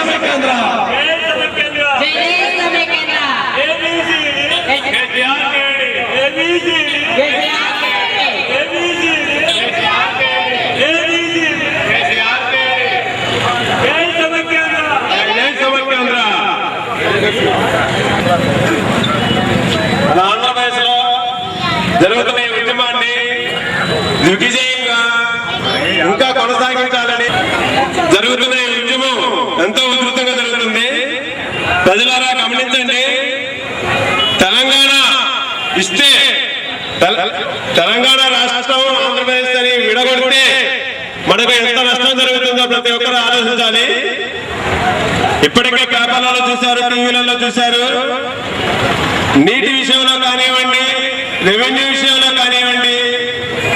సమైక్యాంధ్ర ఆంధ్రప్రదేశ్ లో జరుగుతున్న ఈ ఉద్యమాన్ని దిగ్విజయంగా ఇంకా కొనసాగించాలని జరుగుతున్న ఈ ఉద్యమం ఎంతో ఉధృతంగా జరుగుతుంది. ప్రజలారా గమనించండి. తెలంగాణ ఇస్తే తెలంగాణ రాష్ట్రం ఆంధ్రప్రదేశ్ అని విడగొడితే మనకు ఎంత నష్టం జరుగుతుందో ప్రతి ఒక్కరు ఆలోచించాలి. ఇప్పటికే పేపర్లలో చూశారు, టీవీలలో చూశారు. నీటి విషయంలో కానివ్వండి, రెవెన్యూ విషయంలో కానివ్వండి,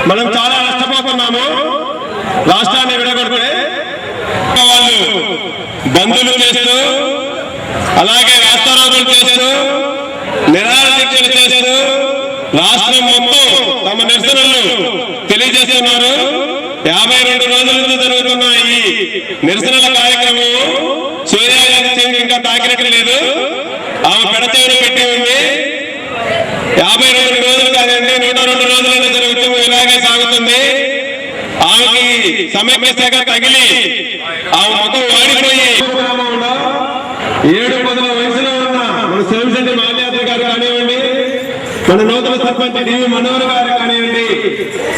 మనం చాలా నష్టపోతున్నాము. రాష్ట్రాన్ని విడగొడితే వాళ్ళు బంధువులు చేస్తూ, అలాగే రాస్తారోకులు చేస్తూ, నిరాహార దీక్షలు చేస్తూ రాష్ట్రం మొత్తం తమ నిరసనలు తెలియజేస్తున్నారు. 52 రోజుల నుంచి జరుగుతున్న ఈ నిరసనల కార్యక్రమం సూర్యాజీ ఇంకా తాకినట్టు లేదు. ఆమె పెడచెవిని పెట్టి ఉంది. 52 రోజులు కాదండి, 102 రోజులైనా జరుగుతూ ఇలాగే సాగుతుంది. ఆమెకి సమైక్య శాఖ తగిలి ఆమె మొత్తం వాడిపోయి 7 వయసులో ఉన్న మన శివశెట్టి మాల్యాద్రి గారు కానివ్వండి, మన నూతన సర్పంచ్ డివి మనోహర్ గారు కానివ్వండి,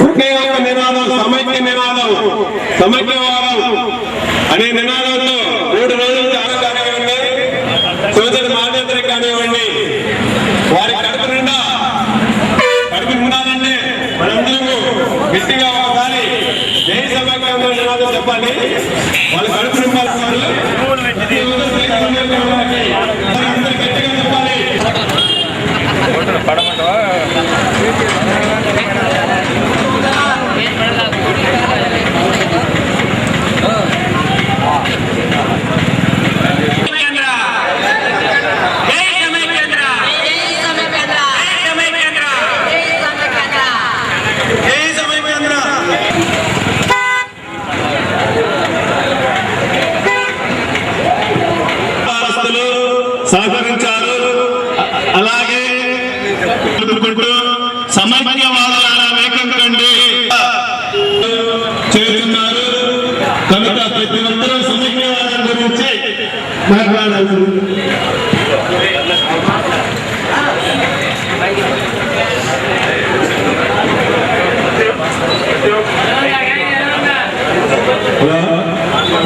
ఒకే ఒక నినాదం, సమైక్య నినాదం, సమైక్యవాదం అనే నినాదంతో 3 రోజులు కానివ్వండి, శివశెట్టి మాల్యాద్రి కానివ్వండి, వారి కడుపు ఉండాలంటే మనందరము గట్టిగా ఒకసారి జై సమైక్య నినాదం చెప్పాలి. వాళ్ళ కడుపు నింపాలి. సహకరించారు. అలాగే సమైక్యవాదుల వేగంకండి చేస్తున్నారు. కనుక ప్రతి ఒక్కరూ సమైక్యవాదం గురించి మాట్లాడారు.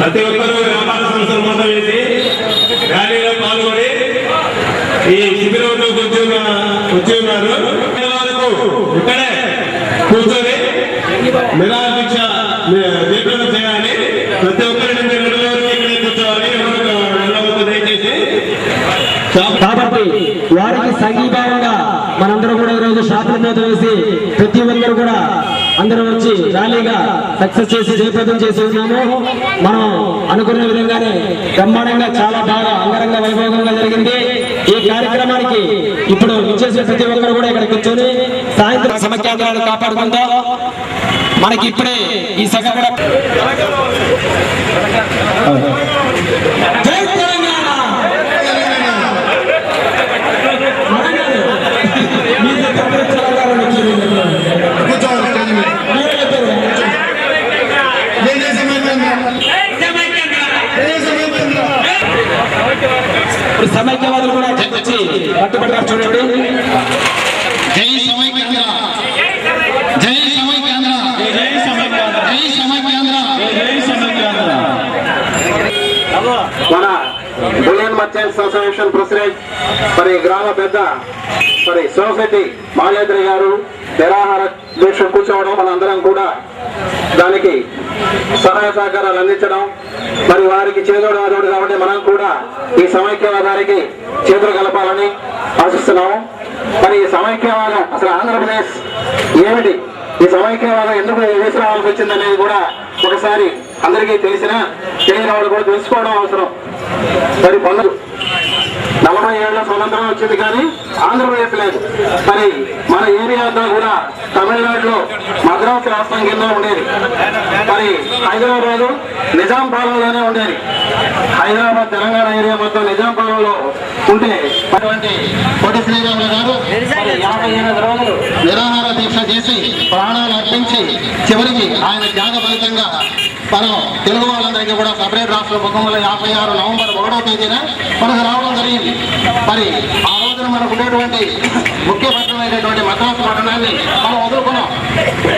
ప్రతి ఒక్కరూ వ్యాపార సంస్థలు మొదలు వేసి ర్యాలీలో పాల్గొని ఈ శిబిరంలో వచ్చి ఉన్నారు. ఇక్కడే కూర్చొని నిరాహార దీక్ష దీక్ష చేయాలి. ప్రతి ఒక్కరిని ఇక్కడే కూర్చోవాలి. దయచేసి కాబట్టి వారికి సంఘీభావంగా మనందరూ కూడా ఈరోజు షాపుల మీద వేసి ప్రతి ఒక్కరు కూడా అందరూ వచ్చి ర్యాలీగా సక్సెస్ చేసి జయప్రదం చేసి ఉన్నాము. మనం అనుకున్న విధంగానే బ్రహ్మాండంగా చాలా బాగా అంగరంగ వైభవంగా జరిగింది. ఈ కార్యక్రమానికి ఇప్పుడు ఇచ్చేసిన ప్రతి ఒక్కరు కూడా ఇక్కడ కూర్చొని సాయంత్రం సమైక్యాంధ్రాన్ని కాపాడుకుందాం. మనకి ఇప్పుడే ఈ సభ కూడా ఇప్పుడు సమైక్యవాదులు కూడా వచ్చి పట్టుబడ్డారు. చూడండి. జై సమైక్యాంధ్ర, జై సమైక్యాంధ్ర, జై సమైక్యాంధ్ర, జై సమైక్యాంధ్ర, జై సమైక్యాంధ్ర. మన బులియన్ మర్చెంట్స్ అసోసియేషన్ ప్రెసిడెంట్ మరి గ్రామ పెద్ద మరి శివశెట్టి మాల్యాద్రి గారు నిరాహార దీక్ష కూర్చోవడం, మనందరం కూడా దానికి సహాయ సహకారాలు అందించడం, మరి వారికి చేదోడు వాదోడు కాబట్టి మనం కూడా ఈ సమైక్యవాదానికి చేతులు కలపాలని ఆశిస్తున్నాము. మరి ఈ సమైక్యవాదం అసలు ఆంధ్రప్రదేశ్ ఏమిటి, ఈ సమైక్యవాదం ఎందుకు తీసుకురావాల్సి వచ్చిందనేది కూడా ఒకసారి అందరికీ తెలియని వాళ్ళు కూడా తెలుసుకోవడం అవసరం. మరి 40 ఏళ్ల స్వతంత్రం వచ్చింది కానీ ఆంధ్రప్రదేశ్ లేదు. మరి మన ఏరియా అంతా కూడా తమిళనాడులో మద్రాసు రాష్ట్రం కింద ఉండేది. మరి హైదరాబాద్ నిజాం పాలనలోనే ఉండేది. హైదరాబాద్ తెలంగాణ ఏరియా మొత్తం నిజాం పాలనలో ఉంటే అటువంటి పొట్టి శ్రీరాములు గారు 58 రోజులు నిరాహార దీక్ష చేసి ప్రాణాలు అర్పించి చివరికి ఆయన త్యాగ ఫలితంగా మనం తెలుగు వాళ్ళందరికీ కూడా సపరేట్ రాష్ట్ర 1956 నవంబర్ 1వ తేదీన మనకు రావడం జరిగింది. మరి ఆ రోజున మనకు ఉండేటువంటి ముఖ్య పట్టణమైనటువంటి మద్రాసు పట్టణాన్ని మనం వదులుకున్నాం.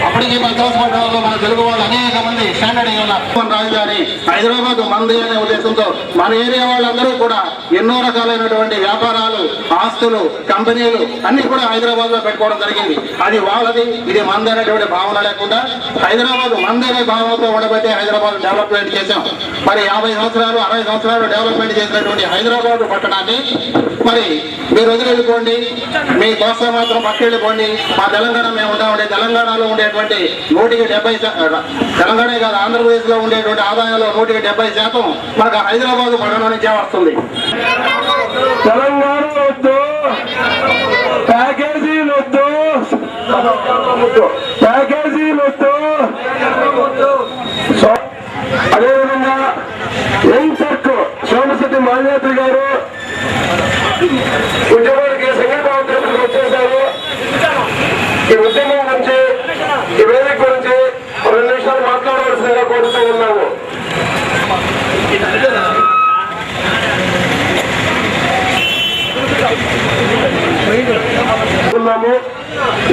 అప్పటికి మద్రాసు పట్టణంలో మన తెలుగు వాళ్ళు అనేక మంది స్టాండర్డ్ అయి ఉన్నారు. రాజధాని హైదరాబాద్ మంది అనే ఉద్దేశంతో మన ఏరియా వాళ్ళందరూ కూడా ఎన్నో రకాలైనటువంటి వ్యాపారాలు, ఆస్తులు, కంపెనీలు అన్ని కూడా హైదరాబాద్ లో పెట్టుకోవడం జరిగింది. అది వాళ్ళది, ఇది మంది అనేటువంటి భావన లేకుండా హైదరాబాద్ మంది అనే భావనతో ఉండబట్టే హైదరాబాద్ డెవలప్మెంట్ చేశాం. మరి 50 సంవత్సరాలు 60 సంవత్సరాలు డెవలప్మెంట్ చేసినటువంటి హైదరాబాద్ పట్టణాన్ని మరి మీరు వదిలిపోండి, మీ కోసం మాత్రం పక్కెళ్ళిపోండి, మా తెలంగాణ మేము ఉంటామండి. తెలంగాణలో ఉండేటువంటి 170% తెలంగాణ కాదు ఆంధ్రప్రదేశ్ లో ఉండేటువంటి ఆదాయంలో 170% మనకు హైదరాబాద్ పట్టణం నుంచే వస్తుంది. తెలంగాణ వద్దు, ప్యాకేజీలు వద్దు, ప్యాకేజీలు వద్దు. అదేవిధంగా ఎన్సర్క్ సోమశెట్టి మాల్యాద్రి గారు ఉద్యమానికి సంఘీభావం వచ్చేసారు. ఈ ఉద్యమం గురించి, ఈ వేదిక గురించి 2 నిమిషాలు మాట్లాడవలసిందిగా కోరుతూ ఉన్నాము.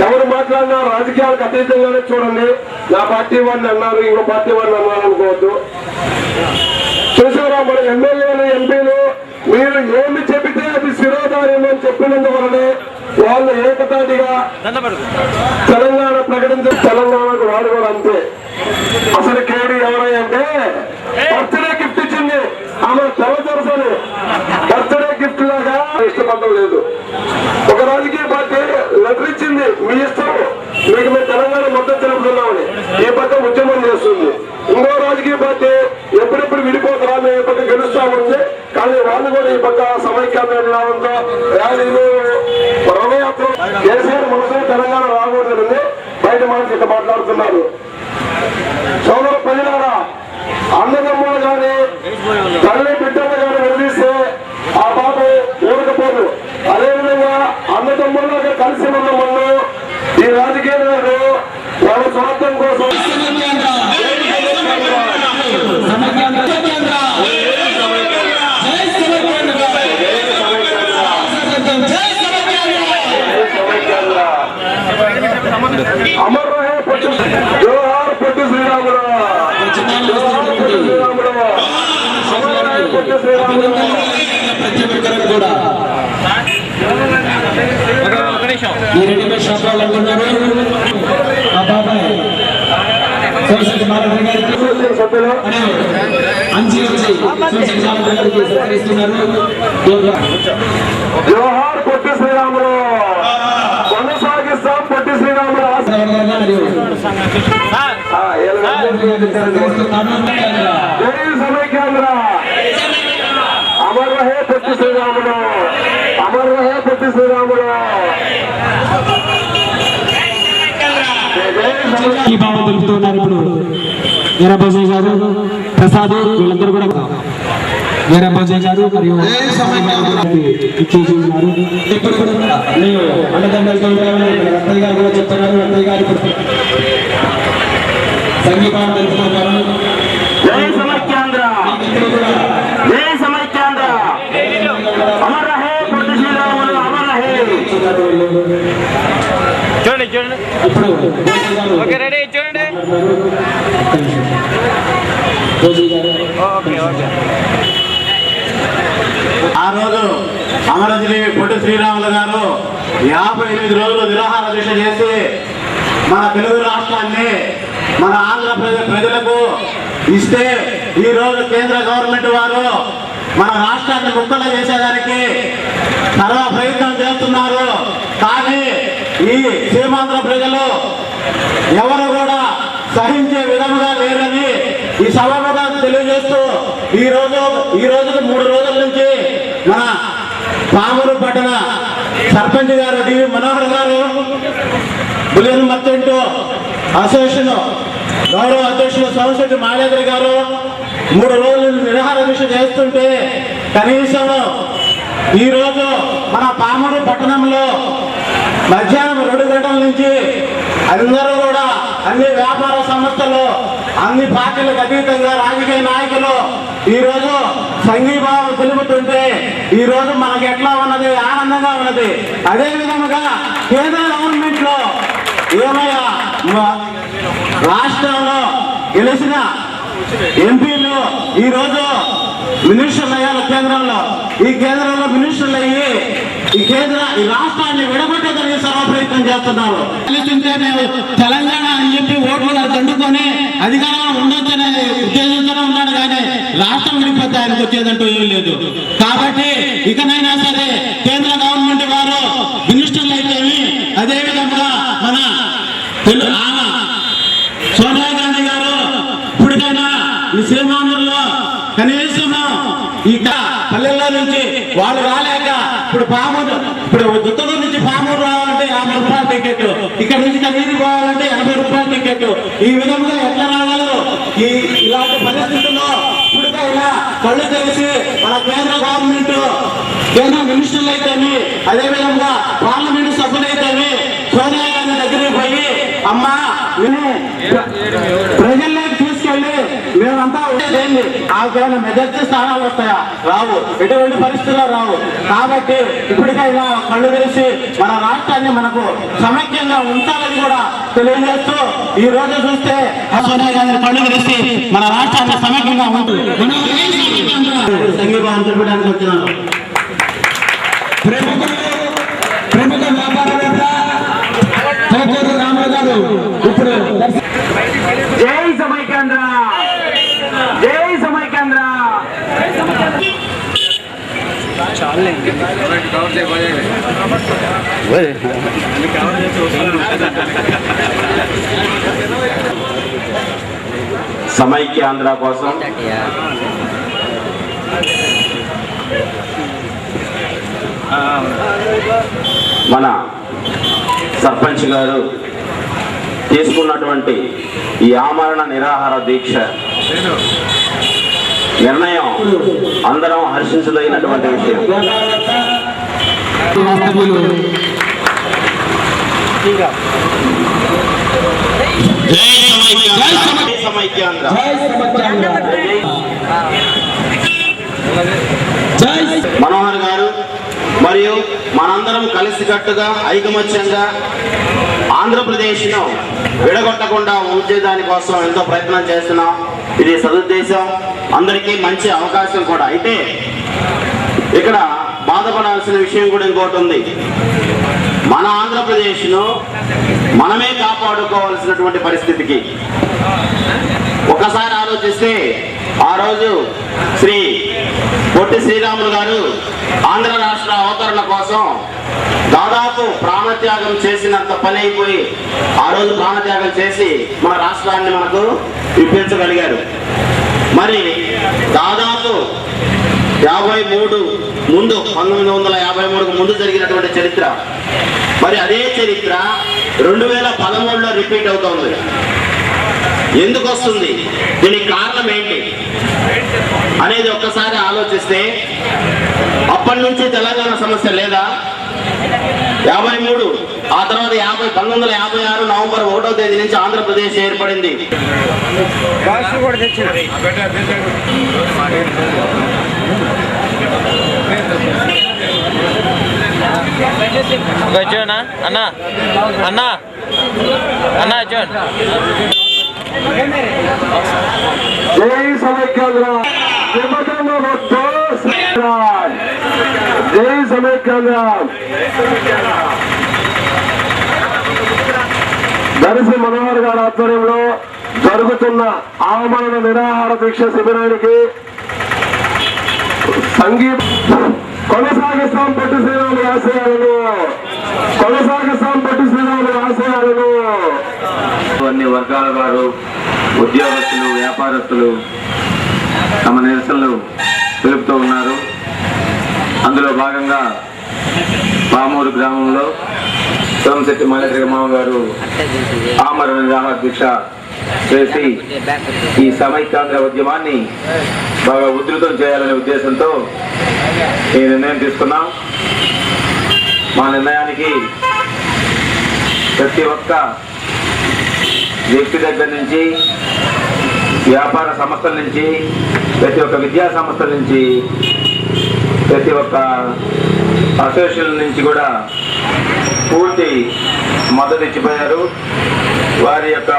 ఎవరు మాట్లాడినా రాజకీయాలకు అతీతంగానే చూడండి. నా పార్టీ వాడిని అన్నారు, ఇంకో పార్టీ వాడిని అన్నారు అనుకోవద్దు. చూసారా మన ఎమ్మెల్యేలు, ఎంపీలు మీరు ఏమి చెబితే అది శిరోధార్యం అని చెప్పినందువల్లనే వాళ్ళు ఏకతాటిగా తెలంగాణ ప్రకటించే తెలంగాణకు వాడు కూడా అంతే. అసలు కేడీ ఎవరంటే బర్త్డే గిఫ్ట్ ఇచ్చింది ఆమె తెల్లదొరసని. బర్త్డే గిఫ్ట్ లాగా ఇష్టపడడం లేదు. ఒక రాజకీయ పార్టీ లెటర్ ఇచ్చింది, మీ ఇష్టం, మీకు మేము తెలంగాణ మొత్తం తెలుపుతున్నామని. ఈ పక్క ఉద్యమం చేస్తుంది. ఇంకో రాజకీయ పార్టీ ఎప్పుడెప్పుడు విడిపోతారా, మేము ఈ పక్క గెలుస్తామంటే, కానీ వాళ్ళు కూడా ఈ పక్క సమైక్యాంధ్రంతో ర్యాలీలు, రథయాత్ర కేసీఆర్ మనసు తెలంగాణ రాకూడదని బయట మనసు ఇట్లా మాట్లాడుతున్నారు. సోదర ప్రజలారా, అన్నదమ్ములు కానీ తల్లి బిడ్డలు కానీ విడదీస్తే ఆ పాప ఊరకపోదు. అదేవిధంగా అన్నదమ్ముల్లాగా కలిసి ఉన్న వాళ్ళు ఈ రాజకీయ నాయకులు వాళ్ళ స్వార్థం కోసం అమర్ రహే పొట్టి, జోహార్ పొట్టి శ్రీరాములు, జోహార్ పొట్టి శ్రీరాములు, అమర్ రహే పొట్టి శ్రీరాములు. కూడా ఈ రెడీమేడ్ షాప్ వాళ్ళు అనుకున్నారు మా బాబాయ్ సోమశెట్టి మాల్యాద్రి గారికి సభ్యులు అంచి వచ్చి సోమశెట్టి మాల్యాద్రి గారికి సత్కరిస్తున్నారు. జోహార్ పొట్టి శ్రీరాములు, కొనసాగిస్తాం పొట్టి శ్రీరాములు. జై సమైక్యాంధ్ర, అమర్ రహే పొట్టి శ్రీరాములు, అమర్ రహే పొట్టి శ్రీరాములు. ఈ భావం తెలుపుతున్నారు. ఇప్పుడు వీరభోజయ్య గారు, ప్రసాద్ వీళ్ళందరూ కూడా వీరభోజయ్య గారు మరియు ఇచ్చేసి ఉన్నారు. ఇప్పుడు కూడా నేను అన్నదండలతో రత్తయ్య గారు కూడా చెప్తున్నారు. రత్తయ్య గారు ఇప్పుడు సంగీతం తెలుపుతున్నారు. జై సమైక్యాంధ్ర, జై సమైక్యాంధ్ర, అమర్ రహే పొట్టి శ్రీరాములు, అమర్ రహే. చూడండి చూడండి, ఇప్పుడు ఓకే రెడీ చూడండి, ఓకే ఓకే. ఆ రోజు అమరశ్రీ పొట్టి శ్రీరాములు గారు 58 రోజులు నిరాహార దీక్ష చేసి మన తెలుగు రాష్ట్రాన్ని మన ఆంధ్రప్రదేశ్ ప్రజలకు ఇస్తే ఈ రోజు కేంద్ర గవర్నమెంట్ వారు మన రాష్ట్రాన్ని ముక్కలు చేసేదానికి సర్వ ప్రయత్నం చేస్తున్నారు. కానీ ఈ సీమాంధ్ర ప్రజలు ఎవరు కూడా సహించే విధముగా లేరని ఈ సభగా తెలియజేస్తూ ఈ రోజుకు 3 రోజుల నుంచి మన పామూరు పట్టణ సర్పంచ్ గారు డివి మనోహర్ గారు, బులియన్ మర్చెంట్ అసోసియేషన్ గౌరవ అధ్యక్షులు సోమశెట్టి మాలేద్రి గారు 3 రోజులు నిరాహార దీక్ష చేస్తుంటే కనీసం ఈరోజు మన పామూరు పట్టణంలో మధ్యాహ్నం 2 గంటల నుంచి అందరూ కూడా అన్ని వ్యాపార సంస్థలు, అన్ని పార్టీలకు అతీతంగా రాజకీయ నాయకులు ఈరోజు సంఘీభావం తెలుపుతుంటే ఈరోజు మనకి ఎట్లా ఉన్నది, ఆనందంగా ఉన్నది. అదే విధముగా కేంద్ర గవర్నమెంట్ లో ఏమయ్యా రాష్ట్రంలో గెలిచిన ఎంపీలు ఈరోజు మినిస్టర్లు అయ్యారు కేంద్రంలో. ఈ కేంద్రంలో మినిస్టర్లు అయ్యి ఈ రాష్ట్రాన్ని విడగొట్టేదని సర్వ ప్రయత్నం చేస్తున్నారు. తెలంగాణ అని చెప్పి ఓట్లు దండుకొని అధికారంలో ఉండొచ్చనే ఉద్దేశంతోనే ఉన్నాడు కానీ రాష్ట్రం విడిపోతే ఆయనకు వచ్చేదంటూ ఏం లేదు. కాబట్టి ఇకనైనా సరే కేంద్ర గవర్నమెంట్ వారు మినిస్టర్లు అయితేమి, అదేవిధంగా మన సోనియా గాంధీ గారు ఇప్పటికైనా ఈ సీమాంధ్రలో కనీసం ఇక పల్లెల్లో నుంచి వాళ్ళు రాలేక ఇప్పుడు దుత్తూరు నుంచి పామూరు రావాలంటే 50 రూపాయల టికెట్, ఇక్కడ నుంచి కనీరు పోవాలంటే 80 రూపాయల టికెట్. ఈ విధంగా ఎట్లా రాగలరు? ఇలాంటి పరిస్థితుల్లో ఇప్పటికైనా కళ్ళు తెలిసి మన కేంద్ర గవర్నమెంట్, కేంద్ర మినిస్టర్లు అయితేమి, అదేవిధంగా పార్లమెంటు సభ్యులైతేమి సోనియా గాంధీ దగ్గరికి పోయి అమ్మా ప్రజల్లోకి తీసుకెళ్లి మేమంతా ఉండేది ఆకేమైనా మెజార్టీ స్థానాలు వస్తాయా? రావు, ఎటువంటి పరిస్థితుల్లో రావు. కాబట్టి ఇప్పటికైనా కళ్ళు తెలిసి మన రాష్ట్రాన్ని మనకు సమైక్యంగా ఉంచాలని కూడా తెలియజేస్తూ ఈ రోజు చూస్తే సోనియా గాంధీ కళ్ళు తెలిసి మన రాష్ట్రాన్ని సమైక్యంగా ఉంటుంది. సంఘీభావం తెలిపడానికి వచ్చినారు. ప్రముఖ వ్యాపారవేత్త తోటూరు రాములు గారు ఇప్పుడు జై సమైక్యాంధ్ర, జై సమైక్యాంధ్ర. సమైక్యాంధ్ర కోసం మన సర్పంచ్ గారు తీసుకున్నటువంటి ఈ ఆమరణ నిరాహార దీక్ష నిర్ణయం అందరం హర్షించదగినటువంటి విషయం. సమైక్యాంధ్ర మనోహర్ గారు మరియు మనందరం కలిసికట్టుగా ఐకమత్యంగా ఆంధ్రప్రదేశ్ను విడగొట్టకుండా ఉంచేదాని కోసం ఎంతో ప్రయత్నం చేస్తున్నాం. ఇది సదుద్దేశం, అందరికీ మంచి అవకాశం కూడా. అయితే ఇక్కడ బాధపడాల్సిన విషయం కూడా ఇంకోటి ఉంది. మన ఆంధ్రప్రదేశ్ను మనమే కాపాడుకోవాల్సినటువంటి పరిస్థితికి ఒకసారి ఆలోచిస్తే ఆ రోజు శ్రీ పొట్టి శ్రీరాములు గారు ఆంధ్ర రాష్ట్ర అవతరణ కోసం దాదాపు ప్రాణత్యాగం చేసినంత పని అయిపోయి ఆ రోజు ప్రాణత్యాగం చేసి మన రాష్ట్రాన్ని మనకు ఇప్పించగలిగారు. మరి దాదాపు 53 ముందు 1953కు ముందు జరిగినటువంటి చరిత్ర, మరి అదే చరిత్ర 2013లో రిపీట్ అవుతోంది. ఎందుకు వస్తుంది, దీనికి కారణం ఏంటి అనేది ఒక్కసారి ఆలోచిస్తే అప్పటి నుంచి తెలంగాణ సమస్య లేదా? 53, ఆ తర్వాత 1956 నవంబర్ 1వ తేదీ నుంచి ఆంధ్రప్రదేశ్ ఏర్పడింది. చూడనా అన్నా అన్నా అన్నా చూడ. జై సమైక్యాంధ్ర, జై సమైక్యాంధ్ర. దర్శి మనోహర్ గారి ఆధ్వర్యంలో జరుగుతున్న ఆమరణ నిరాహార దీక్ష శిబిరానికి కొనసాగిస్తాం పొట్టి శ్రీరాములు ఆశయాలను, కొనసాగిస్తాం పొట్టి శ్రీరాములు ఆశయాలను. అన్ని వర్గాల వారు, ఉద్యోగస్తులు, వ్యాపారస్తులు తమ నిరసనలు తెలుపుతూ ఉన్నారు. అందులో భాగంగా పామూరు గ్రామంలో సోమశెట్టి మాలేద్రి మామ గారు ఆమరణ నిరాహార దీక్ష చేసి ఈ సమైక్యాంధ్ర ఉద్యమాన్ని బాగా ఉధృతం చేయాలనే ఉద్దేశంతో ఈ నిర్ణయం తీసుకున్నాం. మా నిర్ణయానికి ప్రతి ఒక్క వ్యక్తి దగ్గర నుంచి, వ్యాపార సంస్థల నుంచి, ప్రతి ఒక్క విద్యా సంస్థల నుంచి, ప్రతి ఒక్క అసోసియేషన్ నుంచి కూడా పూర్తి మద్దతు ఇచ్చిపోయారు. వారి యొక్క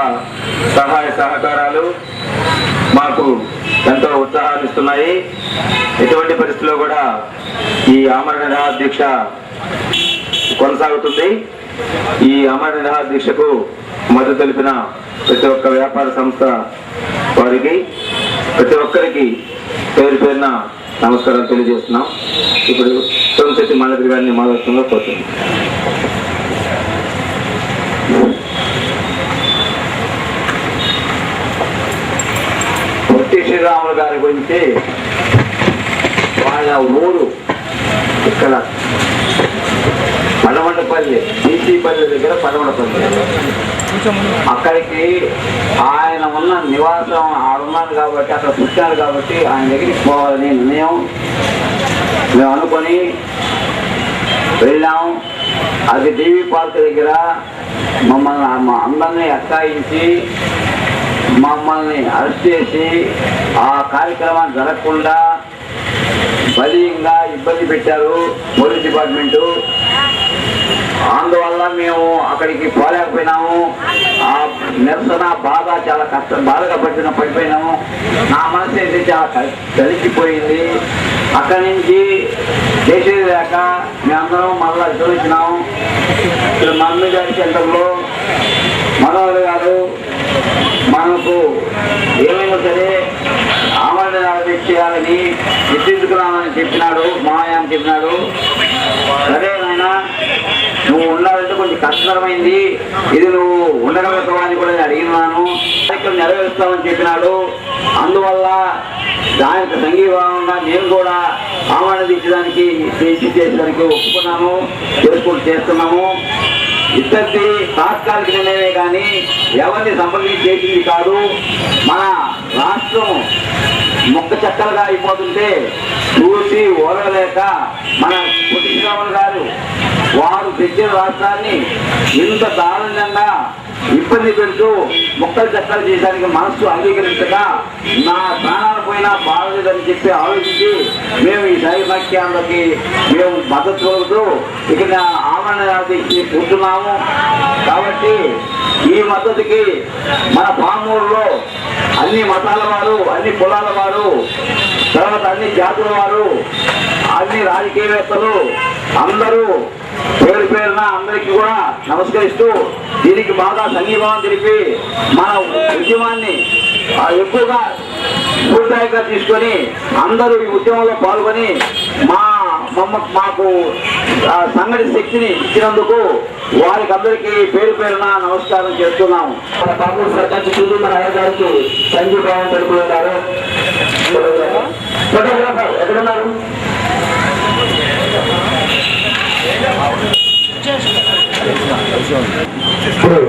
సహాయ సహకారాలు మాకు ఎంతో ఉత్సాహాన్ని ఇస్తున్నాయి. ఎటువంటి పరిస్థితుల్లో కూడా ఈ ఆమరణ నిరాహార దీక్ష కొనసాగుతుంది. ఈ ఆమరణ నిరాహార దీక్షకు మద్దతు తెలిపిన ప్రతి ఒక్క వ్యాపార సంస్థ వారికి, ప్రతి ఒక్కరికి పేరు పేరున నమస్కారాలు తెలియజేస్తున్నాం. ఇప్పుడు సోమశెట్టి మాలేద్రి గారిని మాట్లాడుతుందో పోతుంది. పొట్టి శ్రీరాములు గారి గురించి వాళ్ళ ఊరు ఇక్కడ పడమటపల్లి, బీసీపల్లి దగ్గర పడమటపల్లి, అక్కడికి ఆయన ఉన్న నివాసం ఆడున్నాడు కాబట్టి, అక్కడ పుట్టారు కాబట్టి ఆయన దగ్గరికి పోవాలని నిర్ణయం మేము అనుకొని వెళ్ళాం. అది టీవీ పార్క్ దగ్గర మమ్మల్ని అందరినీ అక్కాయించి మమ్మల్ని అరెస్ట్ చేసి ఆ కార్యక్రమాన్ని జరగకుండా బలీయంగా ఇబ్బంది పెట్టారు పోలీస్ డిపార్ట్మెంటు. అందువల్ల మేము అక్కడికి పోలేకపోయినాము. ఆ నిరసన బాధ చాలా బాధగా పడిపోయినాము. నా మనసు అయితే చాలా కలిసిపోయింది. అక్కడి నుంచి చేసేది లేక మేమందరం మళ్ళా చూపించినాము. ఇక్కడ మమ్మీ గారి సెంటర్లో మనోహర్ గారు మనకు ఏమైనా సరే ఆమరణ నిరాహార చేయాలని నిర్దించుకున్నామని చెప్పినాడు. మామయ్య అని చెప్పినాడు. సరే నాయన, నువ్వు ఉండాలంటే కొంచెం కష్టతరమైంది, ఇది నువ్వు ఉండగలుగుతావా అని కూడా అడిగినాను. కార్యక్రమం నెరవేరుస్తామని చెప్పినాడు. అందువల్ల దానికి సంఘీభావంగా నేను కూడా ఆమరణ తీర్చడానికి చేసేదానికి ఒప్పుకున్నాను, చేస్తున్నాము. ఇద్దరిది తాత్కాలిక నిర్ణయమే కానీ ఎవరిని సంప్రదించి చేసింది కాదు. మన రాష్ట్రం మొక్క చక్కలుగా అయిపోతుంటే చూసి ఓడలేక మన పొట్టి శ్రీరాములు గారు వారు తెచ్చిన రాష్ట్రాన్ని ఇంత దారుణంగా ఇబ్బంది పెడుతూ మొక్కలు చక్కలు చేయడానికి మనస్సు అంగీకరించక నా ప్రాణాలు పోయినా బాగలేదని చెప్పి ఆలోచించి మేము ఈ సైనికాంధ్రకి మేము మద్దతు కలుగుతూ ఇక్కడ ఆమరణ కూర్చున్నాము. కాబట్టి ఈ మద్దతుకి మన పామూరులో అన్ని మతాల వారు, అన్ని కులాల వారు, తర్వాత అన్ని జాతుల వారు, అన్ని రాజకీయవేత్తలు అందరూ పేరు పేరున అందరికీ కూడా నమస్కరిస్తూ దీనికి బాగా సంఘీభావం తెలిపి మన ఉద్యమాన్ని ఎక్కువగా పూర్తిగా తీసుకొని అందరూ ఈ ఉద్యమంలో పాల్గొని మాకు సంఘటి శక్తిని ఇచ్చినందుకు వారికి అందరికీ పేరు పేరున నమస్కారం చేస్తున్నాము. మన పాపూరు సర్పంచ్ చూసి మన అయ్యగారికి సంఘీభావం తెలుపుతున్నారు. ఫోటోగ్రాఫర్ ఎక్కడున్నారు? ఇప్పుడు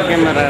కెమెరా